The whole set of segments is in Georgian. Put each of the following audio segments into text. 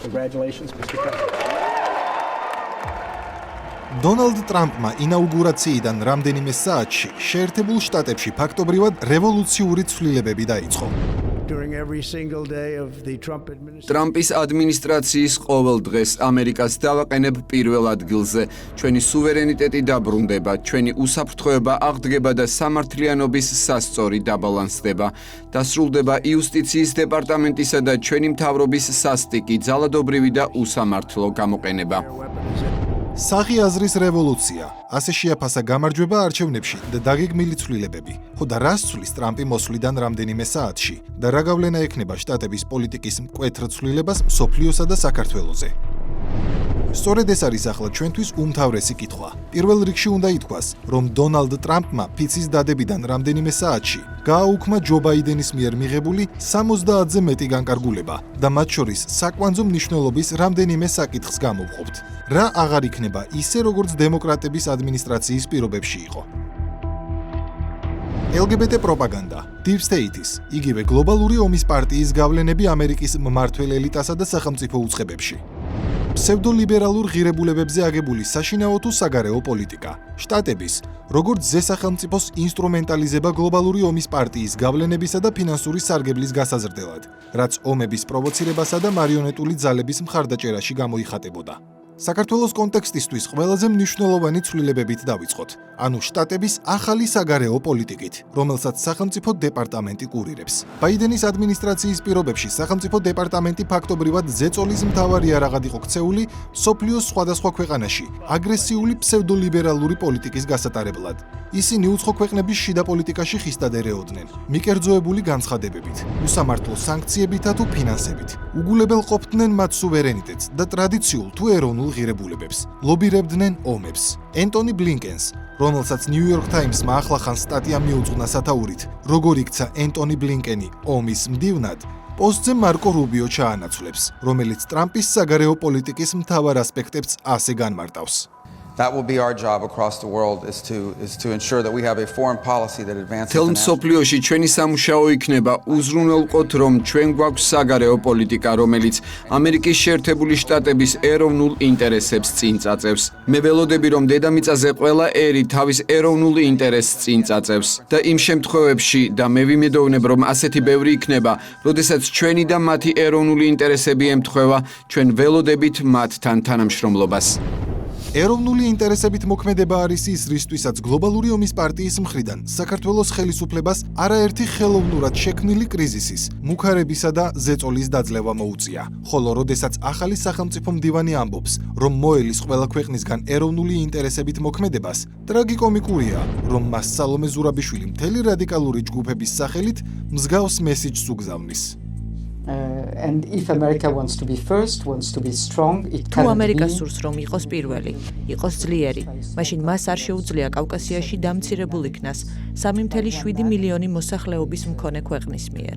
Congratulations, Mr. President. დონალდ ტრამპმა ინაუგურაციიდან რამდენიმე საათში შეერთებულ შტატებში ფაქტობრივად რევოლუციური ცვლილებები დაიწყო. ტრამპის ადმინისტრაციის ყოველ დღეს ამერიკას დავაყენებ პირველ ადგილზე. ჩვენი სუვერენიტეტი დაბრუნდება, ჩვენი უსაფრთხოება აღდგება და სამართლიანობის სასწორი დაბალანსდება. დასრულდება იუსტიციის დეპარტამენტისა და ჩვენი მთავრობის სასტიკი, ძალადობრივი და უსამართლო გამოყენება. სახი აზრის რევოლუცია, ასე შეაფასა გამარჯვება არჩევნებში და დაგეგმილი ცვლილებები. ხო და რას ცვლის ტრამპი მოსვლიდან რამდენიმე საათში და რა გავლენა ექნება შტატების პოლიტიკის მკვეთრ ცვლილებას მსოფლიოსა და საქართველოზე? სწორედ ეს არის ახლა ჩვენთვის უმთავრესი კითხვა. პირველ რიგში უნდა ითქვას, რომ დონალდ ტრამპმა ფიცის დადებიდან რამდენიმე საათში გააუქმა ჯო ბაიდენის მიერ მიღებული 70-ზე მეტი განკარგულება და მათ შორის საკვანძო მნიშვნელობის რამდენიმე საკითხს გამოვყოფთ. რა აღარ იქნება ისე, როგორც დემოკრატების ადმინისტრაციის პირობებში იყო. LGBT პროპაგანდა, Deep State-ის, იგივე გლობალური ომის პარტიის გავლენები ამერიკის მმართველ ელიტასა და სახელმწიფო უწყებებში. ფსევდოლიბერალურ ღირებულებებზე აგებული საშინაო თუ საგარეო პოლიტიკა. შტატების, როგორც ზესახელმწიფოს ინსტრუმენტალიზება გლობალური ომის პარტიის გავლენებისა და ფინანსური სარგებლის გასაზრდელად, რაც ომების პროვოცირებასა და მარიონეტული ძალების მხარდაჭერაში გამოიხატებოდა. საქართველოს კონტექსტისთვის ყველაზე მნიშვნელოვანი ცვლილებებით დავიწყოთ, ანუ შტატების ახალი საგარეო პოლიტიკით, რომელსაც სახელმწიფო დეპარტამენტი კურირებს. ბაიდენის ადმინისტრაციის პირობებში სახელმწიფო დეპარტამენტი ფაქტობრივად ზეწოლის მთავარი არაღად იყო ქცეული მსოფლიოს სხვადასხვა ქვეყანაში აგრესიული ფსევდოლიბერალური პოლიტიკის გასატარებლად. ისინი უცხო ქვეყნების შიდა პოლიტიკაში ხისტად ერეოდნენ, მიკერძოებული განცხადებებით, უსამართლო სანქციებითა თუ ფინანსებით. უგულებელ ყოფდნენ მათ სუვერენიტეტს და ტრადიციულ თუ ეროვნულ ღირებულებებს, ლობირებდნენ ომებს. ენტონი ბლინკენს, რომელსაც New York Times-მა ახლახან სტატია მიუძღვნა სათაურით, როგორ იქცა ენტონი ბლინკენი ომის მდივნად, პოსტზე მარკო რუბიო ჩაანაცვლებს, რომელიც ტრამპის საგარეო პოლიტიკის მთავარ ასპექტებს ასე განმარტავს. That will be our job across the world is to ensure that we have a foreign policy that advances the national. მსოფლიოში ჩვენი სამუშაო იქნება უზრუნველყოთ, რომ ჩვენ გვაქვს საგარეო პოლიტიკა, რომელიც ამერიკის შეერთებული შტატების ეროვნულ ინტერესებს წინ წაწევს. მე ველოდები, რომ დედამიწაზე ყველა ერი თავის ეროვნულ ინტერესს წინ წაწევს და იმ შემთხვევებში და მე ვიმედოვნებ, რომ ასეთი ბევრი იქნება, როდესაც ჩვენი და მათი ეროვნული ინტერესები ემთხვევა, ჩვენ ველოდებით მათთან თანამშრომლობას. ეროვნული ინტერესებით მოქმედება არის ის, რისთვისაც გლობალური ომის პარტიის მხრიდან საქართველოს ხელისუფლებას არაერთი ხელოვნურად შექმნილი კრიზისის, მუქარებისა და ზეწოლის დაძლევა მოუწია. ხოლო როდესაც ახალი სახელმწიფო მდივანი ამბობს, რომ მოელის ყველა ქვეყნისგან ეროვნული ინტერესებით მოქმედებას, ტრაგიკომიკურია, რომ მას სალომე ზურაბიშვილი მთელი რადიკალური ჯგუფების სახელით მსგავს მესიჯს უგზავნის. And if America wants to be first, wants to be strong, it can be. თუ ამერიკა სურს, რომ იყოს პირველი, იყოს ძლიერი, მაშინ მას არ შეუძლია კავკასიაში დამცირებულ იქნას 3.7 მილიონი მოსახლეობის მქონე ქვეყნის მიერ.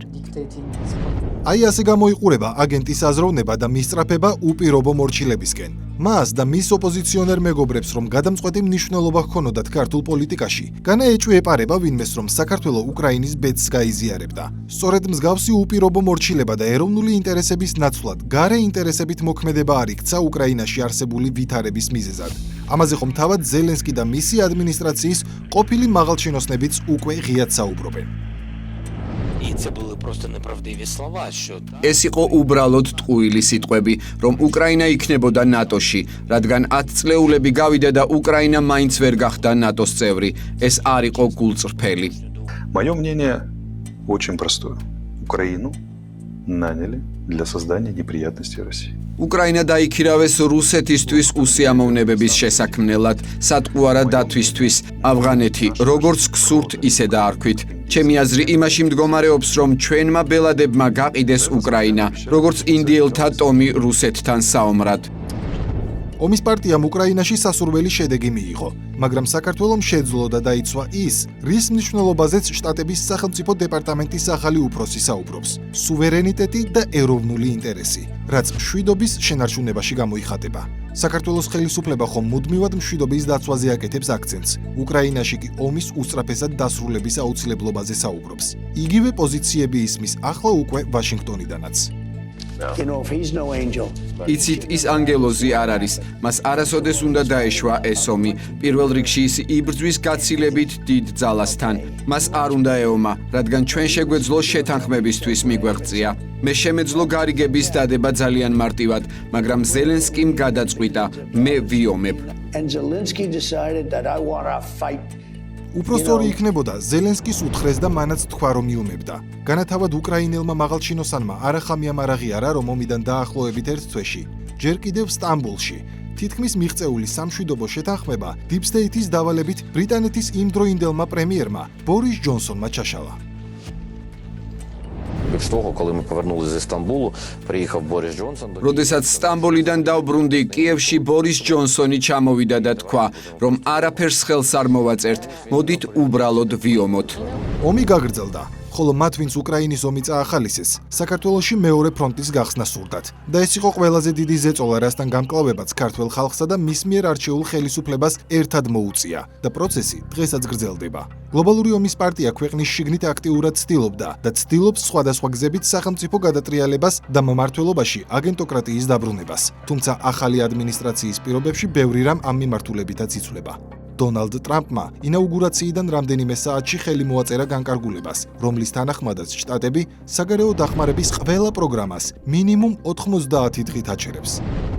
აი ასე გამოიყურება აგენტის აზროვნება და მისწრაფება უპირობო მორჩილებისკენ. მას და მის ოპოზიციონერ მეგობრებს, რომ გადამწყვეტი მნიშვნელობა ჰქონოდათ ქართულ პოლიტიკაში, განა ეჭვი ეპარება ვინმეს, რომ საქართველო უკრაინის ბედს გაიზიარებდა. სწორედ მსგავსი უპირობო მორჩილება და ეროვნული ინტერესების ნაცვლად გარე ინტერესებით მოქმედება არ იქცა უკრაინაში არსებული ვითარების მიზეზად. ამაზე ხომ თავად ზელენსკი და მისი ადმინისტრაციის ყოფილი მაღალჩინოსნებიც უკვე ღიად საუბრობენ. ეს იყო უბრალოდ ტყუილი სიტყვები, რომ უკრაინა იქნებოდა ნატოში, რადგან 10 წლეულები გავიდა და უკრაინა მაინც ვერ გახდა ნატოს წევრი. ეს არ იყო გულწრფელი. Моё мнение очень простое. Украину наняли для создания неприятностей России. უკრაინა დაიქირავეს რუსეთისთვის უსიამოვნებების შესაქმნელად, სატყუარა დათვისთვის, ავღანეთი, როგორც გსურთ, ისე დაარქვით. ჩემი აზრი იმაში მდგომარეობს, რომ ჩვენმა ბელადებმა გაყიდეს უკრაინა, როგორც ინდიელთა ტომი რუსეთთან საომრად. ომის პარტიამ უკრაინაში სასურველი შედეგი მიიღო, მაგრამ საქართველომ შეძლო და დაიცვა ის, რის მნიშვნელობაზეც შტატების სახელმწიფო დეპარტამენტის ახალი უფროსი საუბრობს: სუვერენიტეტი და ეროვნული ინტერესი, რაც მშვიდობის შენარჩუნებაში გამოიხატება. საქართველოს ხელისუფლება ხომ მუდმივად მშვიდობის დაცვაზე აკეთებს აქცენტს, უკრაინაში კი ომის უსწრაფესად დასრულების აუცილებლობაზე საუბრობს. იგივე პოზიციები ისმის ახლა უკვე ვაშინგტონიდანაც. You know, if he's no angel. იცით, ის ანგელოზი არ არის. მას არასოდეს უნდა დაეშვა ეს ომი. პირველ რიგში ის იბრძვის გაცილებით დიდ ძალასთან. მას არ უნდა ეომა, რადგან ჩვენ შეგვეძლო შეთანხმებისთვის მიგვეღწია. მე შემეძლო გარიგების დადება ძალიან მარტივად, მაგრამ ზელენსკიმ გადაწყვიტა, მე ვიომებ. And Zelensky decided that I want to fight. უფრო სწორი იქნებოდა ზელენსკის უთხრეს და მანაც თქვა რომ იომებდა. განათავად უკრაინელმა მაღალჩინოსანმა არახამია მარაღიარა რომ ომიდან დაახლოებით ერთ თვეში, ჯერ კიდევ სტამბოლში, თითქმის მიღწეული სამშვიდობო შეთანხმება Deep State-ის დავალებით ბრიტანეთის იმდროინდელმა პრემიერმა ბორის ჯონსონმა ჩაშალა. Більш того, коли ми повернулися зі Стамбулу, приїхав Борис Джонсон. როდესაც სტამბოლიდან დავბრუნდი, კიევში ბორის ჯონსონი ჩამოვიდა და თქვა, რომ არაფერს ხელს არ მოვაწერთ, მოდით უბრალოდ ვიომოთ. ომი გაგრძელდა, ხოლო მათ ვინც უკრაინის ომი წაახალისეს, საქართველოში მეორე ფრონტის გახსნა სურდათ. და ეს იყო ყველაზე დიდი ზეწოლა, რასთან გამკლავებაც ქართველ ხალხსა და მის მიერ არჩეულ ხელისუფლებას ერთად მოუწია და პროცესი დღესაც გრძელდება. გლობალური ომის პარტია ქვეყნის შიგნით აქტიურად ცდილობდა და ცდილობს სხვადასხვა გზებით სახელმწიფო გადატრიალებას და მმართველობაში აგენტოკრატიის დაბრუნებას. თუმცა ახალი ადმინისტრაციის პირობებში ბევრი რამ ამ მიმართულებითაც იცვლება. დონალდ ტრამპმა ინაუგურაციიდან რამდენიმე საათში ხელი მოაწერა განკარგულებას, რომლის თანახმადაც შტატები საგარეო დახმარების ყველა პროგრამას მინიმუმ 90 დღით აჩერებს.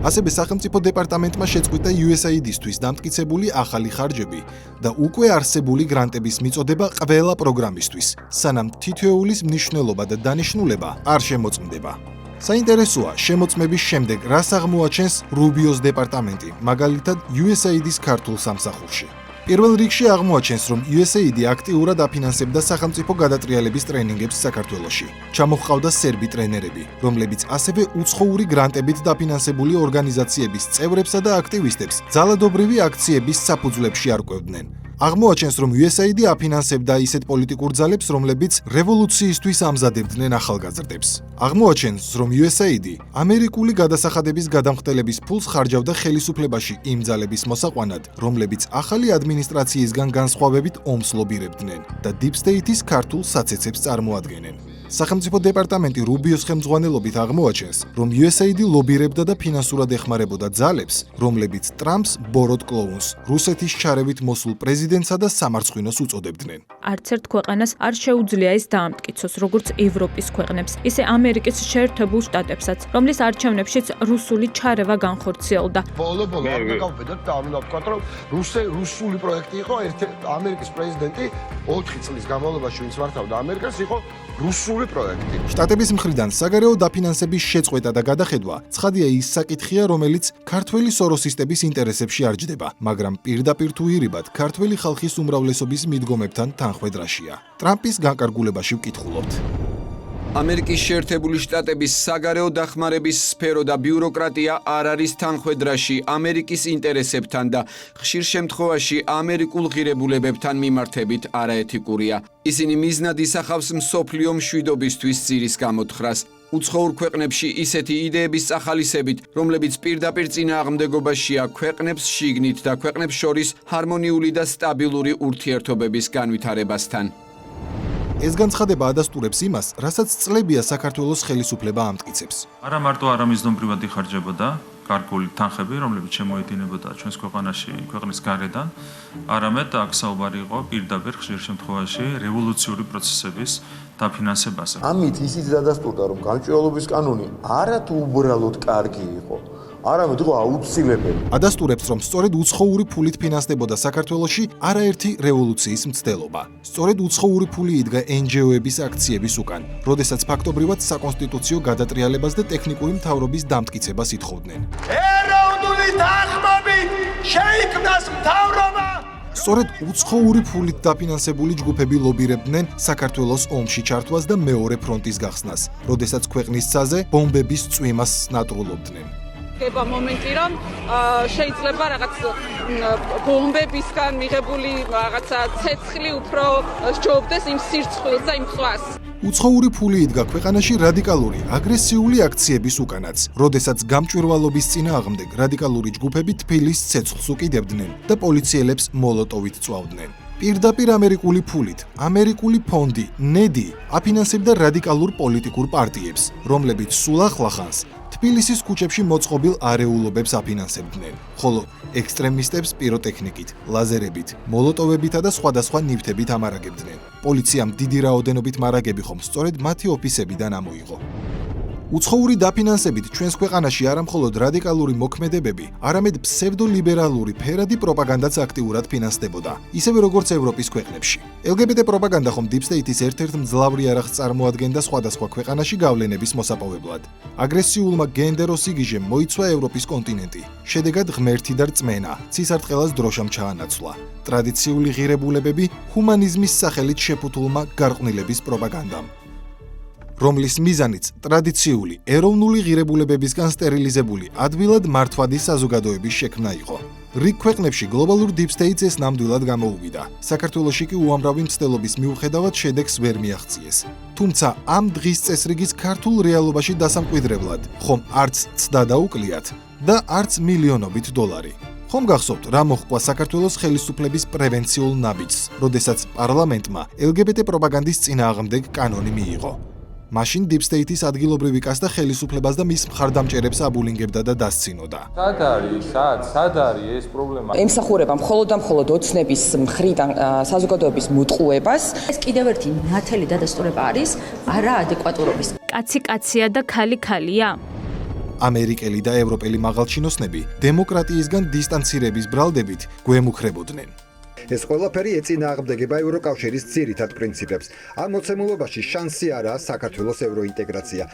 ასევე სახელმწიფო დეპარტამენტმა შეწყვიტა USAID-ისთვის დამტკიცებული ახალი ხარჯები და უკვე არსებული გრანტების მიწოდება ყველა პროგრამისთვის, სანამ თითოეულის მნიშვნელობა და დანიშნულება არ შემოწმდება. საინტერესოა, შემოწმების შემდეგ რას აღმოაჩენს რუბიოს დეპარტამენტი, მაგალითად USAID-ის ქართულ სამსახურში. პირველ რიგში აღმოაჩენს, რომ USAID აქტიურად აფინანსებდა სახელმწიფო გადატრიალების ტრენინგებს საქართველოში. ჩამოჰყავდა სერბი ტრენერები, რომლებიც ასევე უცხოური გრანტებით დაფინანსებული ორგანიზაციების წევრებსა და აქტივისტებს ძალადობრივი აქციების საფუძვლებში არკვევდნენ. აღმოაჩენს, რომ USAID აფინანსებდა ისეთ პოლიტიკურ ძალებს, რომლებიც რევოლუციისთვის ამზადებდნენ ახალგაზრდებს. აღმოაჩენს, რომ USAID ამერიკული გადასახადების გადამხდელების ფულს ხარჯავდა ხელისუფლებაში იმ ძალების მოსაყვანად, რომლებიც ახალი ადმინისტრაციისგან განსხვავებით ომს ლობირებდნენ და Deep State-ის ქართულ საცეცებს წარმოადგენენ. სახელმწიფო დეპარტამენტი რუბიოს ხელმძღვანელობით აღმოაჩენს, რომ USAID ლობირებდა და ფინანსურად ეხმარებოდა ძალებს, რომლებიც ტრამპს ბოროტ კლოუნს, რუსეთის ჩარევით მოსულ პრეზიდენტსა და სამარცხვინოს უწოდებდნენ. არც ერთ ქვეყანას არ შეუძლია ის დაამტკიცოს, როგორც ევროპის ქვეყნებს, ისე ამერიკის შეერთებულ შტატებსაც, რომლის არჩევნებშიც რუსული ჩარევა განხორციელდა. ბოლო არ გავბედოთ და უნდა ვთქვათ, რომ რუსული პროექტი იყო, ამერიკის პრეზიდენტი 4 წლის განმავლობაში ვინც მართავდა ამერიკას, იყო რუსული პროექტი. შტატების მხრიდან საგარეო დაფინანსების შეწყვეტა და გადახედვა ცხადია ის საკითხია, რომელიც ქართველი სოროსისტების ინტერესებში არ ჯდება, მაგრამ პირდაპირ თუ ირიბად ქართველი ხალხის უმრავლესობის მიდგომებთან თანხვედრაშია. ტრამპის განკარგულებაში ვკითხულობთ. ამერიკის შეერთებული შტატების საგარეო დახმარების სფერო და ბიუროკრატია არ არის თანხვედრაში ამერიკის ინტერესებთან და ხშირ შემთხვევაში ამერიკულ ღირებულებებთან მიმართებით არაეთიკურია. ისინი მიზნად ისახავს მსოფლიო მშვიდობისთვის ძირის გამოთხრას. უცხოურ ქვეყნებში ისეთი იდეების წახალისებით, რომლებიც პირდაპირ წინააღმდეგობაშია ქვეყნებს შიგნით და ქვეყნებს შორის ჰარმონიული და სტაბილური ურთიერთობების განვითარებასთან. ეს განცხადება ადასტურებს იმას, რასაც წლებია საქართველოს ხელისუფლება ამტკიცებს. არა მარტო არამიზნობრივად იხარჯებოდა გარკვეული თანხები, რომლებიც შემოედინებოდა ჩვენს ქვეყანაში, ქვეყნის გარედან, არამედ აქ საუბარი იყო პირდაპირ ხშირ შემთხვევაში რევოლუციური პროცესების დაფინანსებაზე. ამით ისიც დადასტურდა, რომ გამჭვირვალობის კანონი არა თუ უბრალოდ კარგი იყო, არამედ იყო აუცილებელი. ადასტურებს, რომ სწორედ უცხოური ფულით ფინანსდებოდა საქართველოში არაერთი რევოლუციის მცდელობა. სწორედ უცხოური ფული იდგა NGO-ების აქციების უკან, როდესაც ფაქტობრივად საკონსტიტუციო გადატრიალებას და ტექნიკური მთავრობის დამტკიცებას ითხოვდნენ. ეროვნული თანხმობით შეიქმნას მთავრობა. სწორედ უცხოური ფულით დაფინანსებული ჯგუფები ლობირებდნენ საქართველოს ომში ჩართვას და მეორე ფრონტის გახსნას, როდესაც ქვეყნის ცაზე ბომბების წვიმას ნატრულობდნენ. ხება მომენტი, რომ შეიძლება რაღაც ბომბებისგან მიღებული რაღაცა ცეცხლი უფრო სჯობდეს იმ სირცხვილს და იმ ხვას. უცხოური ფული იდგა ქვეყანაში რადიკალური, აგრესიული აქციების უკანაც, როდესაც გამჭვირვალობის წინააღმდეგ რადიკალური ჯგუფები თბილის ცეცხლს უკიდებდნენ და პოლიციელებს მოლოტოვით წვავდნენ. პირდაპირ ამერიკული ფულით, ამერიკული ფონდი, ნედი, აფინანსებდა რადიკალურ პოლიტიკურ პარტიებს, რომლებიც სულ ახლახანს თბილისის ქუჩებში მოწყობილ არეულობებს აფინანსებდნენ, ხოლო ექსტრემისტებს პიროტექნიკით, ლაზერებით, მოლოტოვებითა და სხვადასხვა ნივთებით ამარაგებდნენ. პოლიციამ დიდი რაოდენობით მარაგები ხომ სწორედ მათი ოფისებიდან ამოიღო. უცხოური დაფინანსებით ჩვენს ქვეყანაში არა მხოლოდ რადიკალური მოქმედებები, არამედ ფსევდოლიბერალური ფერადი პროპაგანდაც აქტიურად ფინანსდებოდა, ისევე როგორც ევროპის ქვეყნებში. LGBT პროპაგანდა ხომ Deep State-ის ერთ-ერთ მძლავრი იარაღს წარმოადგენდა სხვადასხვა ქვეყანაში გავლენების მოსაპოვებლად. აგრესიულმა გენდერო სიგიჟემ მოიცვა ევროპის კონტინენტი. შედეგად ღმერთი და რწმენა, ცისარტყელას დროშამ ჩაანაცვლა. ტრადიციული ღირებულებები ჰუმანიზმის სახელით შეფუთულმა გარყვნილების პროპაგანდამ. რომლის მიზანიც ტრადიციული ეროვნული ღირებულებებისგან სტერილიზებული ადვილად მართვადი საზოგადოების შექმნა იყო. რიგ ქვეყნებში გლობალურ Deep State-ს ეს ნამდვილად გამოუვიდა. საქართველოში კი უამრავი მცდელობის მიუხედავად შედეგს ვერ მიაღწიეს. თუმცა ამ დღის წესრიგის ქართულ რეალობაში დასამკვიდრებლად ხომ არც ცდა დაუკლიათ და არც მილიონობით დოლარი. ხომ გახსოვთ, რა მოჰყვა საქართველოს ხელისუფლების პრევენციულ ნაბიჯს, როდესაც პარლამენტმა LGBT პროპაგანდის წინააღმდეგ კანონი მიიღო. მაშინ Deep State-ის ადგილობრივი კასტა ხელისუფლებას და მის მხარდამჭერებს აბულინგებდა და დასცინოდა. სად არის ეს პრობლემა? ემსახურება მხოლოდ და მხოლოდ ოცნების მხრიდან საზოგადოების მოტყუებას. ეს კიდევ ერთი ნათელი დადასტურება არის არაადეკვატურობის. კაცი კაცია და ხალი ხალია. ამერიკელი და ევროპელი მაღალჩინოსნები დემოკრატიისგან დისტანცირების ბრალდებით გვემუქრებოდნენ. ეს ყველაფერი ეწინააღმდეგება ევროკავშირის ძირითად პრინციპებს. ამ მოცემულობაში შანსი არაა საქართველოს ევროინტეგრაცია.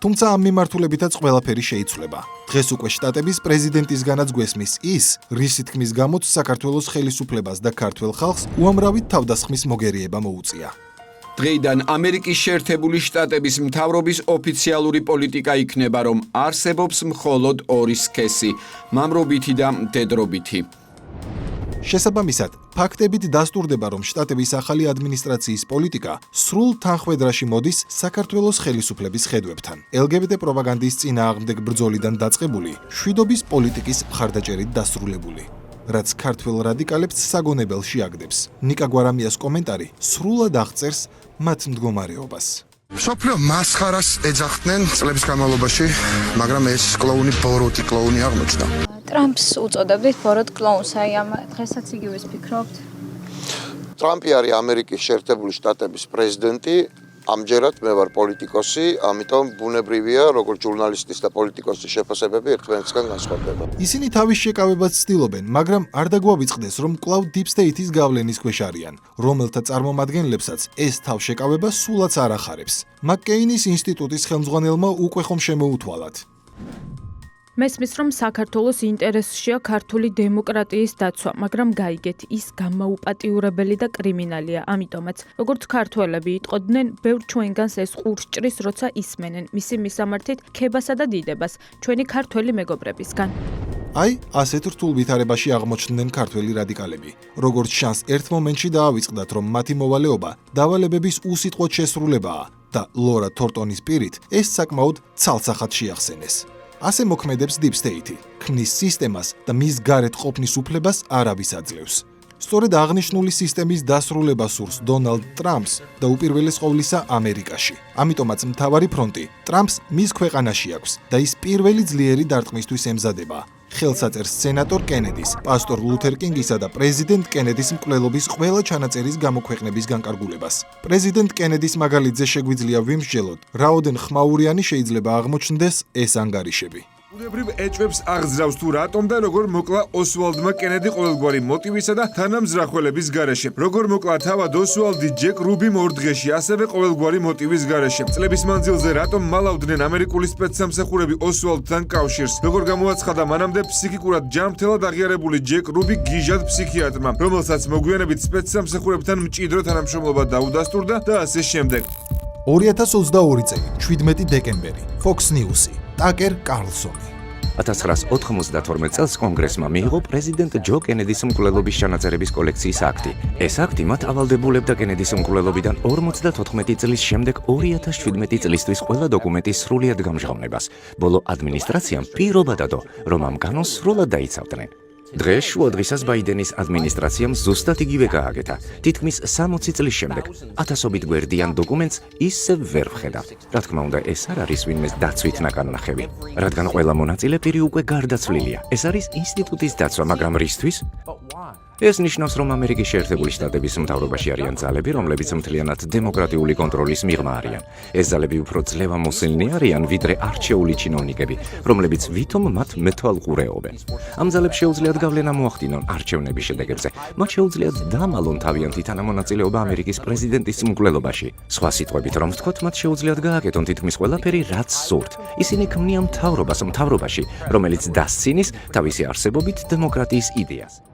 თუმცა ამ მიმართულებითაც ყველაფერი შეიცვლება. დღეს უკვე შტატების პრეზიდენტისგანაც გვესმის ის, რისი თქმის გამოც საქართველოს ხელისუფლებას და ქართველ ხალხს უამრავი თავდასხმის მოგერიება მოუწია. დღეიდან ამერიკის შეერთებული შტატების მთავრობის ოფიციალური პოლიტიკა იქნება, რომ არსებობს მხოლოდ ორი სქესი, მამრობითი და მდედრობითი. შესაბამისად, ფაქტებით დასტურდება, რომ შტატების ახალი ადმინისტრაციის პოლიტიკა სრულ თანხმედრაში მოდის საქართველოს ხელისუფლების ხედვებთან. LGBT პროპაგანდის წინააღმდეგ ბრძოლიდან დაწყებული, შვიდობის პოლიტიკის მხარდაჭერით დასრულებული. რაც ქართველ რადიკალებს საგონებელში აგდებს. ნიკა გვარამიას კომენტარი სრულად აღწერს მათ მდგომარეობას. სოფლიო მასხარას ეძახდნენ წლების განმავლობაში, მაგრამ ეს კლოუნი ბოროტი კლოუნი აღმოჩნდა. ტრამპს უწოდებდით ბოროტ კლოუნს, აი ამ დღესაც იგივეს ფიქრობთ? ტრამპი არის ამერიკის შეერთებული შტატების პრეზიდენტი, ამჯერად მე ვარ პოლიტიკოსი, ამიტომ ბუნებრივია, როგორც ჟურნალისტის და პოლიტიკოსის შეფასებები ერთმანეთისგან განსხვავდება. ისინი თავის შეკავებას ცდილობენ, მაგრამ არ დაგვავიწყდეს, რომ კვლავ Deep State-ის გავლენის ქვეშ არიან, რომელთა წარმომადგენლებსაც ეს თავშეკავება სულაც არ ახარებს. მაკკეინის ინსტიტუტის ხელმძღვანელმა უკვე ხომ შემოუთვალათ. მესმის, რომ საქართველოს ინტერესშია ქართული დემოკრატიის დაცვა, მაგრამ გაიგეთ, ის გამაუპატიურებელი და კრიმინალია, ამიტომაც, როგორც ქართველები იტყოდნენ, ბევრ ჩვენგანს ეს ყურს ჭრის, როცა ისმენენ მისი მისამართით ქებასა და დიდებას ჩვენი ქართველი მეგობრებისგან. აი, ასეთ რთულ ვითარებაში აღმოჩნდნენ ქართველი რადიკალები. როგორც შანს ერთ მომენტში დაავიწყდათ, რომ მათი მოვალეობა დავალებების უსიტყვოდ შესრულებაა და ლორა თორტონის პირით ეს საკმაოდ ცალსახად შეახსენეს. ასე მოქმედებს Deep State-ი, ქმნის სისტემას და მის გარეთ ყოფნის უფლებას არავის აძლევს. სწორედ აღნიშნული სისტემის დასრულება სურს დონალდ ტრამპს და უპირველეს ყოვლისა ამერიკაში. ამიტომაც მთავარი ფრონტი ტრამპს მის ქვეყანაში აქვს და ის პირველი ძლიერი დარტყმისთვის ემზადება. ხელს აწერს სენატორ კენედის, პასტორ ლუთერ კინგისა და პრეზიდენტ კენედის მკვლელობის ყველა ჩანაწერის გამოქვეყნების განკარგულებას. პრეზიდენტ კენედის მაგალითზე შეგვიძლია ვიმსჯელოთ, რაოდენ ხმაურიანი შეიძლება აღმოჩნდეს ეს ანგარიშები. ბუნებრივ ეჭვებს აღზრავს თუ რატომ და როგორ მოკლა ოსვალდმა კენედი ყოველგვარი მოტივისა და თანამზრახველების გარეშე. როგორ მოკლა თავად ოსვალდი ჯეკ რუბიმ ორ დღეში, ასევე ყოველგვარი მოტივის გარეშე. წლების მანძილზე რატომ მალავდნენ ამერიკული სპეცსამსახურები ოსვალდთან კავშირს. როგორ გამოაცხადა მანამდე ფსიქიკურად ჯანმრთელად აღიარებული ჯეკ რუბი გიჟად ფსიქიატრმა, რომელსაც მოგვიანებით სპეცსამსახურებთან მჭიდრო თანამშრომლობა დაუდასტურდა და ასე შემდეგ. 2022 წელი, 17 დეკემბერი, Fox News-ი, ტაკერ კარლსონი. 1992 წელს კონგრესმა მიიღო პრეზიდენტ ჯო კენედის მკვლელობის ჩანაწერების კოლექციის აქტი. ეს აქტი მათ ავალდებულებდა კენედის მკვლელობიდან 54 წლის შემდეგ 2017 წლისთვის ყველა დოკუმენტის სრულად გამჟღავნებას. ბოლო ადმინისტრაციამ პირობა დადო, რომ ამ კანონს სრულად დაიცავდნენ. დღეს შუადღისას ბაიდენის ადმინისტრაციამ ზუსტად იგივე გააკეთა. თითქმის 60 წლის შემდეგ ათასობით გვერდიან დოკუმენტს ისევ ვერ ვხედავთ. რა თქმა უნდა, ეს არ არის ვინმეს დაცვით ნაკარნახევი, რადგან ყველა მონაწილე პირი უკვე გარდაცვლილია. ეს არის ინსტიტუტის დაცვა, მაგრამ რისთვის? ეს ნიშნავს, რომ ამერიკის შეერთებული შტატების მთავრობაში არიან ძალები, რომლებიც მთლიანად დემოკრატიული კონტროლის მიღმა არიან. ეს ძალები უფრო ძლევამოსილნი არიან, ვიდრე არჩეული ჩინოვნიკები, რომლებიც ვითომ მათ მეთვალყურეობენ. ამ ძალებს შეუძლიათ გავლენა მოახდინონ არჩევნების შედეგებზე. მათ შეუძლიათ დამალონ თავიანთი თანამონაწილეობა ამერიკის პრეზიდენტის მკვლელობაში. სხვა სიტყვებით რომ ვთქვათ, მათ შეუძლიათ გააკეთონ თითქმის ყველაფერი, რაც სურთ. ისინი ქმნიან მთავრობაში, რომელიც დასცინის თავისი არსებობით დემოკრატიის იდეას.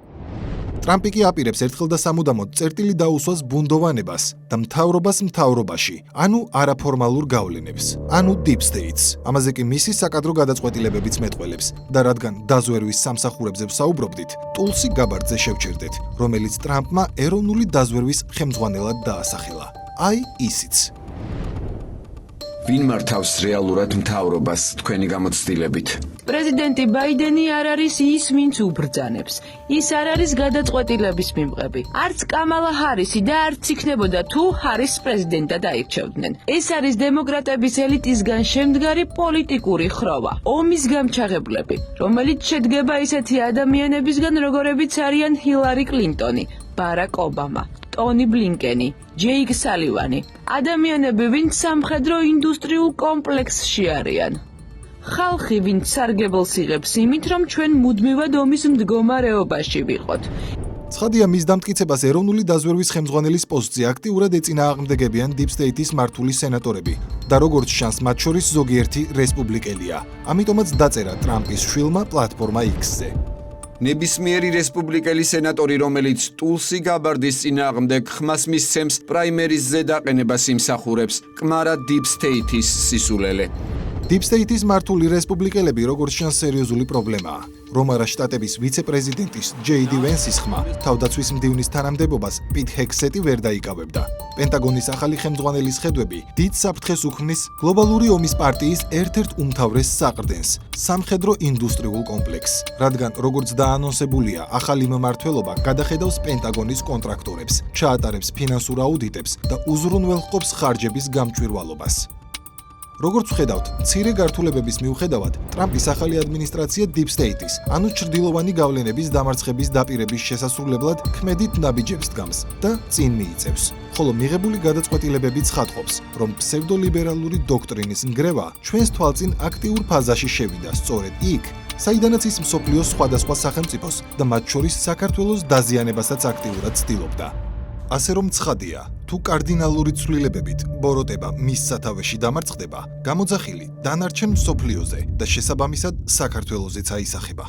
ტრამპი კი აპირებს ერთხელ და სამუდამოდ წერტილი დაუსვას ბუნდოვანებას და მთავრობას მთავრობაში, ანუ არაფორმალურ გავლენებს, ანუ deep states. ამაზე კი მისი საკადრო გადაწყვეტილებებიც მეტყველებს და რადგან დაზვერვის სამსახურებზე ვსაუბრობდით, ტულსი გაბარდზე შევჩერდეთ, რომელიც ტრამპმა ეროვნული დაზვერვის ხელმძღვანელად დაასახელა. აი ისიც. ვინ მართავს რეალურად მთავრობას თქვენი გამოცდილებით? პრეზიდენტი ბაიდენი არ არის ის, ვინც უბრძანებს. ის არ არის გადაწყვეტილების მიმღები. არც კამალა ჰარისი და არც იქნებოდა თუ ჰარის პრეზიდენტად აირჩევდნენ. ეს არის დემოკრატების ელიტისგან შემდგარი პოლიტიკური ხროვა, ომის გამჩაღებლები, რომელიც შედგება ისეთი ადამიანებისგან, როგორებიც არიან ჰილარი კლინტონი, ბარაკ ობამა, ტონი ბლინკენი, ჯეიკ სალივანი, ადამიანები, ვინც სამხედრო ინდუსტრიულ კომპლექსში არიან. ხალხი, ვინც სარგებელს იღებს იმით, რომ ჩვენ მუდმივად ომის მდგომარეობაში ვიყოთ. ცხადია, მის დამტკიცებას ეროვნული დაზვერვის ხელმძღვანელის პოსტზე აქტიურად ეწინააღმდეგებიან deep state-ის მართული სენატორები და როგორც ჩანს, მათ შორის ზოგიერთი რესპუბლიკელია. ამიტომაც დაწერა ტრამპის შვილმა პლატფორმა X-ზე. ნებისმიერი რესპუბლიკელი სენატორი, რომელიც ტულსი გაბარდის წინააღმდეგ ხმას მისცემს, პრაიმერიზზე დაყენებას იმსახურებს, კმარა deep state-ის სისულელე. Deep State-ის მართული რესპუბლიკელები როგორც ჩანს სერიოზული პრობლემაა. რომარა შტატების ვიცე-პრეზიდენტის JD Vance-ის ხმა თავდაცვის მდივნის თანამდებობას პიტ ჰექსეტი ვერ დაიკავებდა. პენტაგონის ახალი ხელმძღვანელის ხედვები დიდ საფრთხეს უქმნის გლობალური ომის პარტიის ერთ-ერთ უმთავრეს საყრდენს, სამხედრო ინდუსტრიულ კომპლექსს, რადგან როგორც დაანონსებულია, ახალი მმართველობა გადახედავს პენტაგონის კონტრაქტორებს, ჩაატარებს ფინანსურ აუდიტებს და უზრუნველყოფს ხარჯების გამჭვირვალობას. როგორც ვხედავთ, მცირე გართულებების მიუხედავად, ტრამპის ახალი ადმინისტრაცია Deep State-ის, ანუ ჩრდილოვანი გავლენების დამარცხების დაპირების შესასრულებლად ქმედით ნაბიჯებს დგამს და წინ მიიწევს. ხოლო მიღებული გადაწყვეტილებები ცხადყოფს, რომ ფსევდოლიბერალური დოქტრინის ნგრევა ჩვენს თვალწინ აქტიურ ფაზაში შევიდა სწორედ იქ, საიდანაც ის მსოფლიოს სხვადასხვა სახელმწიფოს და მათ შორის საქართველოს დაზიანებასაც აქტიურად ცდილობდა. ასე რომ ცხადია, თუ კარდინალური ცვლილებებით ბოროტება მის სათავეში დამარცხდება, გამოძახილი დანარჩენ მსოფლიოზე და შესაბამისად საქართველოზეც აისახება.